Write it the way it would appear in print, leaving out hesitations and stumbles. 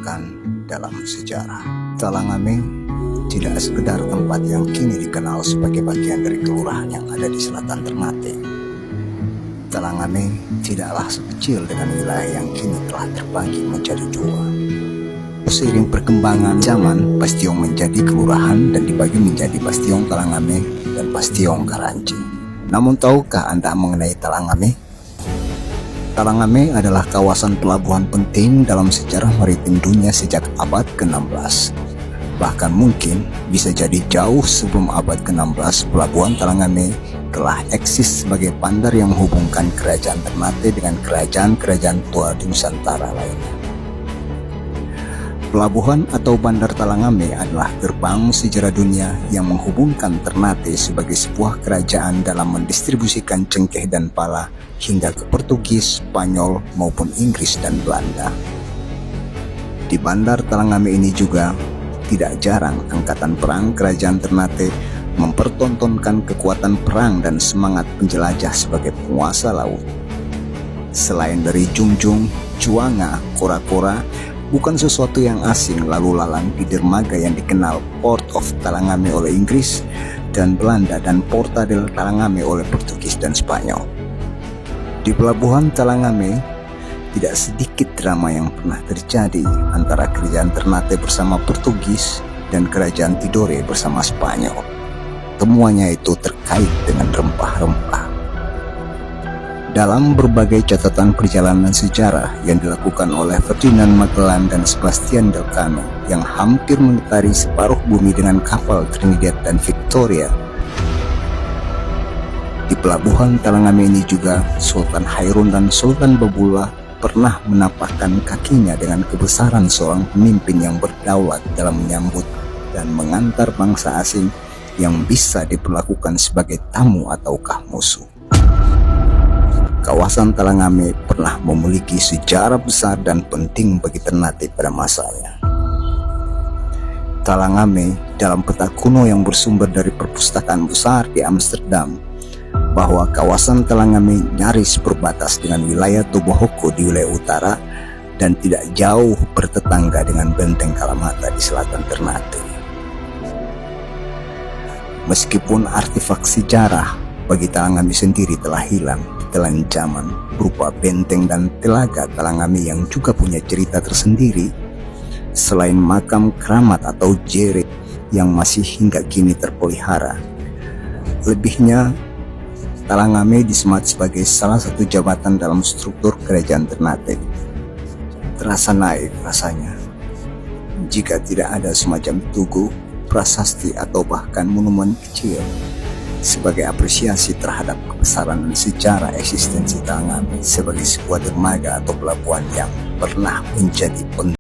dilupakan dalam sejarah. Talangame tidak sekedar tempat yang kini dikenal sebagai bagian dari kelurahan yang ada di selatan Ternate. Talangame tidaklah sekecil dengan wilayah yang kini telah terbagi menjadi dua. Seiring perkembangan zaman, Pastiong menjadi kelurahan dan dibagi menjadi Pastiong Talangame dan Pastiong Karanci. Namun tahukah Anda mengenai Talangame? Talangame adalah kawasan pelabuhan penting dalam sejarah maritim dunia sejak abad ke-16. Bahkan mungkin bisa jadi jauh sebelum abad ke-16, pelabuhan Talangame telah eksis sebagai bandar yang menghubungkan kerajaan Ternate dengan kerajaan-kerajaan tua di Nusantara lainnya. Pelabuhan atau Bandar Talangame adalah gerbang sejarah dunia yang menghubungkan Ternate sebagai sebuah kerajaan dalam mendistribusikan cengkeh dan pala hingga ke Portugis, Spanyol maupun Inggris dan Belanda. Di Bandar Talangame ini juga tidak jarang angkatan perang kerajaan Ternate mempertontonkan kekuatan perang dan semangat penjelajah sebagai penguasa laut. Selain dari Jungjung, Juanga, Kora-Kora, bukan sesuatu yang asing lalu lalang di dermaga yang dikenal Port of Talangame oleh Inggris dan Belanda dan Porta del Talangame oleh Portugis dan Spanyol. Di pelabuhan Talangame, tidak sedikit drama yang pernah terjadi antara kerajaan Ternate bersama Portugis dan kerajaan Tidore bersama Spanyol. Semuanya itu terkait dengan rempah-rempah. Dalam berbagai catatan perjalanan sejarah yang dilakukan oleh Ferdinand Magellan dan Sebastian Elcano yang hampir mengitari separuh bumi dengan kapal Trinidad dan Victoria, di pelabuhan Talangame ini juga Sultan Hairun dan Sultan Babullah pernah menapakkan kakinya dengan kebesaran seorang pemimpin yang berdaulat dalam menyambut dan mengantar bangsa asing yang bisa diperlakukan sebagai tamu ataukah musuh. Kawasan Talangame pernah memiliki sejarah besar dan penting bagi Ternate pada masanya. Talangame dalam peta kuno yang bersumber dari perpustakaan besar di Amsterdam, bahwa kawasan Talangame nyaris berbatas dengan wilayah Tobohoko di wilayah utara dan tidak jauh bertetangga dengan Benteng Kalamata di selatan Ternate. Meskipun artefak sejarah bagi Talangame sendiri telah hilang ditelan zaman berupa benteng dan telaga Talangame yang juga punya cerita tersendiri, selain makam keramat atau jere yang masih hingga kini terpelihara, lebihnya Talangame disemat sebagai salah satu jabatan dalam struktur kerajaan Ternate. Terasa naif rasanya jika tidak ada semacam tugu, prasasti atau bahkan monumen kecil sebagai apresiasi terhadap kebesaran dan sejarah eksistensi Talangame sebagai sebuah dermaga atau pelabuhan yang pernah menjadi penting